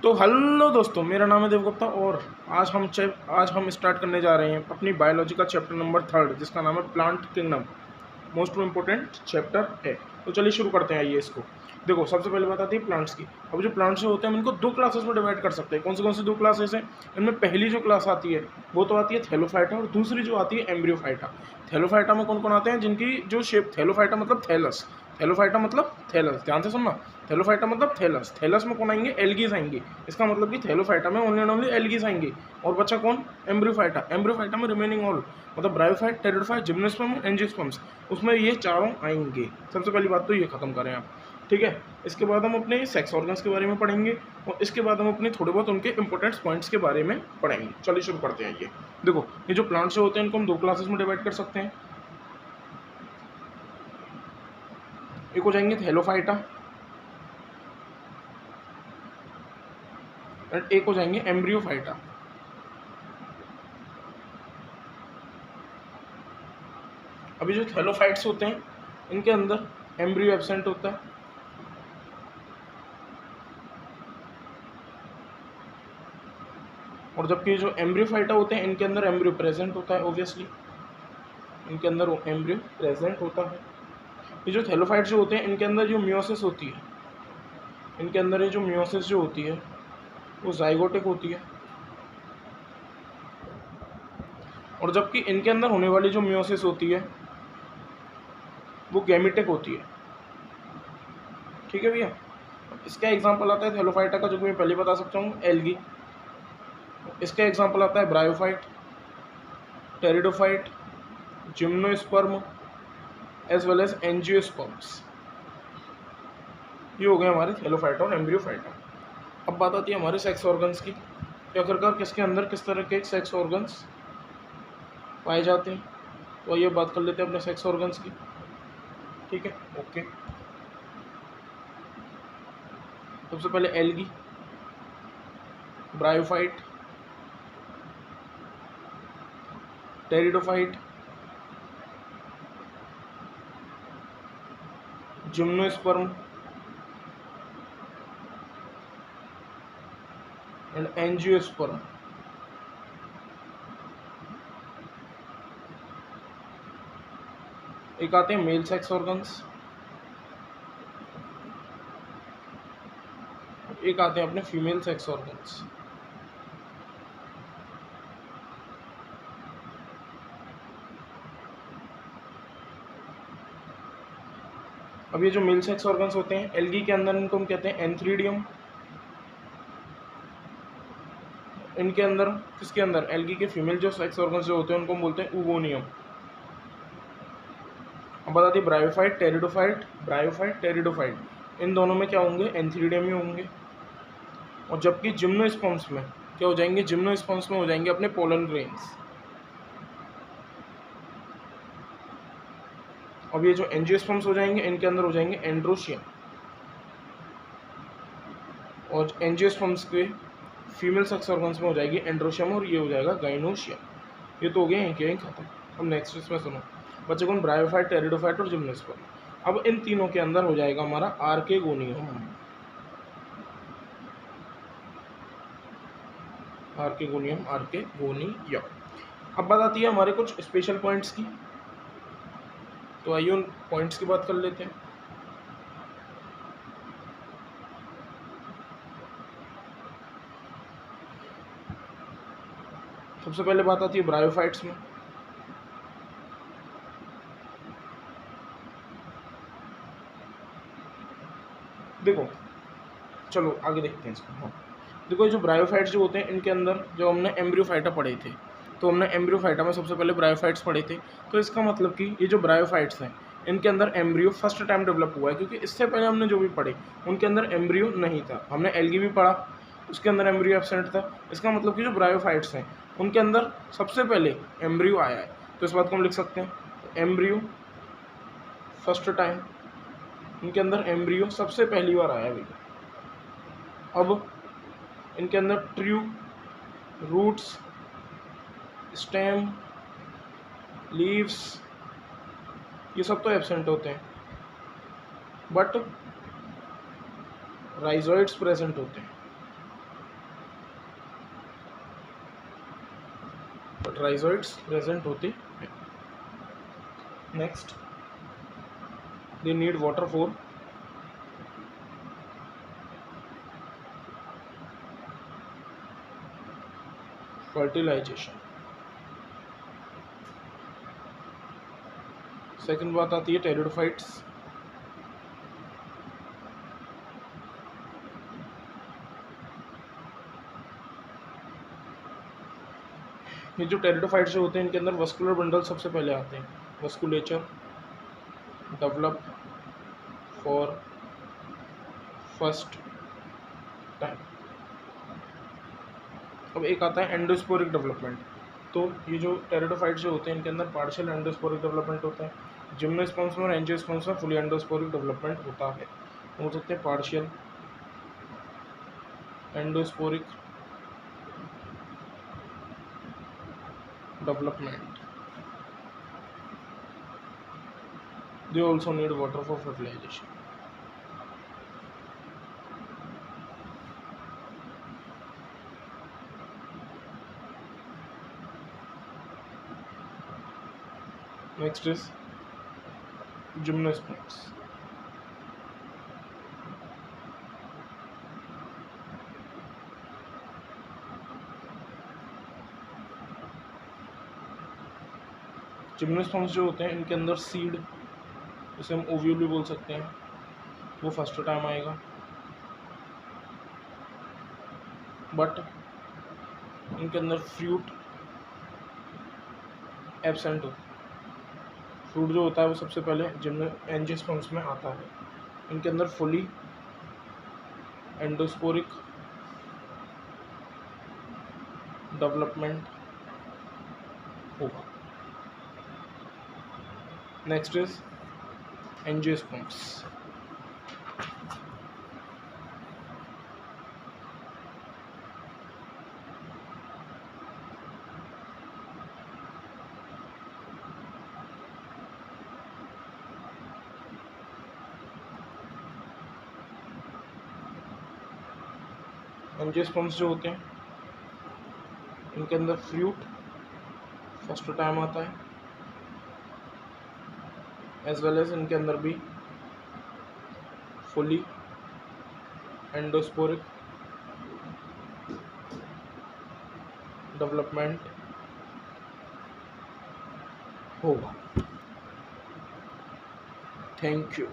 तो हेलो दोस्तों, मेरा नाम है देवगुप्ता और आज हम स्टार्ट करने जा रहे हैं अपनी बायोलॉजी का चैप्टर नंबर 3 जिसका नाम है plant kingdom. Most important chapter है। तो चलिए शुरू करते हैं। ये इसको देखो, सबसे पहले बात आती है प्लांट्स की। अब जो प्लांट्स होते हैं हम इनको दो क्लासेस में डिवाइड कर सकते हैं। कौन सी दो क्लासेस हैं? इनमें पहली जो क्लास आती है वो तो आती है थैलोफाइटा और दूसरी जो आती है एम्ब्रियोफाइटा। थैलोफाइटा में कौन कौन आते हैं? जिनकी जो शेप, थैलोफाइटा मतलब थैलस, थैलोफाइटा मतलब थैलस, ध्यान से सुनना। थैलोफाइटा मतलब थैलस, थैलस में कौन आएंगे? एल्गीज आएंगी। इसका मतलब कि थैलोफाइटा में ओनली एंड ओनली एल्गीज आएंगी। और बच्चा कौन? एम्ब्रियोफाइटा। एम्ब्रियोफाइटा में रिमेनिंग ऑल मतलब ब्रायोफाइट, टेरिडोफाइट, जिम्नोस्पर्म, एंजियोस्पर्म्स, उसमें ये चारों आएंगे। सबसे पहली बात तो ये खत्म करें आप, ठीक है। इसके बाद हम अपने सेक्स ऑर्गन्स के बारे में पढ़ेंगे और इसके बाद हम अपने थोड़े बहुत उनके इंपॉर्टेंट पॉइंट्स के बारे में पढ़ेंगे। चलिए शुरू करते हैं। ये देखो, ये जो प्लांट्स होते हैं इनको हम दो क्लासेस में डिवाइड कर सकते हैं। एक हो जाएंगे थैलोफाइटा एंड एक हो जाएंगे एम्ब्रियोफाइटा। अभी जो थैलोफाइट्स होते हैं इनके अंदर एम्ब्रियो एब्सेंट होता है और जबकि जो एम्ब्रियोफाइटा होते हैं इनके अंदर एम्ब्रियो प्रेजेंट होता है। ऑब्वियसली इनके अंदर एम्ब्रियो प्रेजेंट होता है। ये जो थैलोफाइट्स जो होते हैं इनके अंदर जो मियोसिस होती है, इनके अंदर ये जो मियोसिस जो होती है वो जाइगोटिक होती है और जबकि इनके अंदर होने वाली जो मियोसिस होती है वो गैमेटिक होती है। ठीक है भैया। इसका एग्जांपल आता है थैलोफाइटा का, जो कि मैं पहले बता सकता हूँ, एल्गी। इसका एग्जांपल आता है bryophyte, pteridophyte, gymnosperm as well as angiosperms. ये हो गए हमारे थैलोफाइटा और एम्ब्रियोफाइटा। अब बात आती है हमारे सेक्स ऑर्गन्स की कि आखिरकार किसके अंदर किस तरह के सेक्स ऑर्गन्स पाए जाते हैं। तो आइए बात कर लेते हैं अपने सेक्स ऑर्गन्स की। ठीक है, ओके। सबसे पहले algae, bryophyte, pteridophyte, gymnosperm and angiosperm. एक आते हैं मेल सेक्स ऑर्गन्स, एक आते हैं अपने फीमेल सेक्स ऑर्गन्स। अब ये जो मेल सेक्स ऑर्गन्स होते हैं एल्गी के अंदर इनको हम कहते हैं एंथ्रीडियम। इनके अंदर, किसके अंदर? एल्गी के फीमेल जो सेक्स ऑर्गन्स जो होते हैं उनको हम बोलते हैं ऊगोनियम। अब बता दी ब्रायोफाइट, टेरिडोफाइट, ब्रायोफाइट, टेरिडोफाइट, इन दोनों में क्या होंगे? एंथ्रीडियम ही होंगे। और जबकि जिम्नोस्पर्म्स में क्या हो जाएंगे? जिम्नोस्पर्म्स में हो जाएंगे अपने पोलन ग्रेन्स। अब ये जो एंजियोस्पर्म्स हो जाएंगे इनके अंदर हो जाएंगे एंड्रोशियम। और एंजियोस्पर्म्स के फीमेल सेक्स ऑर्गन्स में हो जाएगी एंड्रोशियम और ये हो जाएगा गाइनोशियम। ये तो हो गए हैं क्या खत्म। अब नेक्स्ट इसमें सुनो, बच्चे कौन? ब्रायोफाइट, टेरिडोफाइट और जिम्नोस्पर्म। अब इन तीनों के अंदर हो जाएगा हमारा आर्केगोनियम। Archegonium, archegonium. अब बात आती है हमारे कुछ स्पेशल पॉइंट्स की। तो आइए उन पॉइंट्स की बात कर लेते हैं। सबसे पहले बात आती है ब्रायोफाइट्स में। देखो, चलो आगे देखते हैं इसको। हाँ देखो, ये जो ब्रायोफाइट्स जो होते हैं इनके अंदर जो हमने एम्ब्रियोफाइटा पढ़े थे, तो हमने एम्ब्रियोफाइटा में सबसे पहले ब्रायोफाइट्स पढ़े थे। तो इसका मतलब कि ये जो ब्रायोफाइट्स हैं इनके अंदर एम्ब्रियो फर्स्ट टाइम डेवलप हुआ है, क्योंकि इससे पहले हमने जो भी पढ़े उनके अंदर एम्ब्रियो नहीं था। हमने एल्गी भी पढ़ा, उसके अंदर एम्ब्रियो एब्सेंट था। इसका मतलब कि जो ब्रायोफाइट्स हैं उनके अंदर सबसे पहले एम्ब्रियो आया है। तो इस बात को हम लिख सकते हैं, एम्ब्रियो फर्स्ट टाइम, इनके अंदर एम्ब्रियो सबसे पहली बार आया है। अब इनके अंदर ट्रू, रूट्स, स्टेम, लीव्स, ये सब तो एब्सेंट होते हैं, बट राइजोइड्स प्रेजेंट होते हैं। राइजोइड्स प्रेजेंट होते हैं। Next, they need water for fertilization. Second बात आती है टेरिडोफाइट्स। ये जो टेरिडोफाइट्स जो होते हैं इनके अंदर वस्कुलर बंडल सबसे पहले आते हैं। वस्कुलेचर डेवलप फॉर फर्स्ट टाइम। अब एक आता है एंडोस्पोरिक डेवलपमेंट। तो ये जो टेरिडोफाइट्स जो होते हैं इनके अंदर पार्शियल एंडोस्पोरिक डेवलपमेंट होता है। जिम्नोस्पर्म्स में और एंजियोस्पर्म्स में फुली एंडोस्पोरिक डेवलपमेंट होता है। बोल सकते हैं partial endosporic development. They also need water for fertilization. Next is gymnosperms. Gymnosperms जो होते हैं इनके अंदर सीड, जिसे हम ओव्यूल भी बोल सकते हैं, वो फर्स्ट टाइम आएगा। बट इनके अंदर फ्रूट एब्सेंट होता है। फ्रूट जो होता है वो सबसे पहले एंजियोस्पर्म्स में आता है। इनके अंदर फुली एंडोस्पोरिक डेवलपमेंट होगा। Next is angiosperms. एंजियोस्पर्म्स जो होते हैं इनके अंदर फ्रूट फर्स्ट टाइम आता है, एज वेल एज इनके अंदर भी फुली एंडोस्पोरिक डेवलपमेंट होगा। Thank you.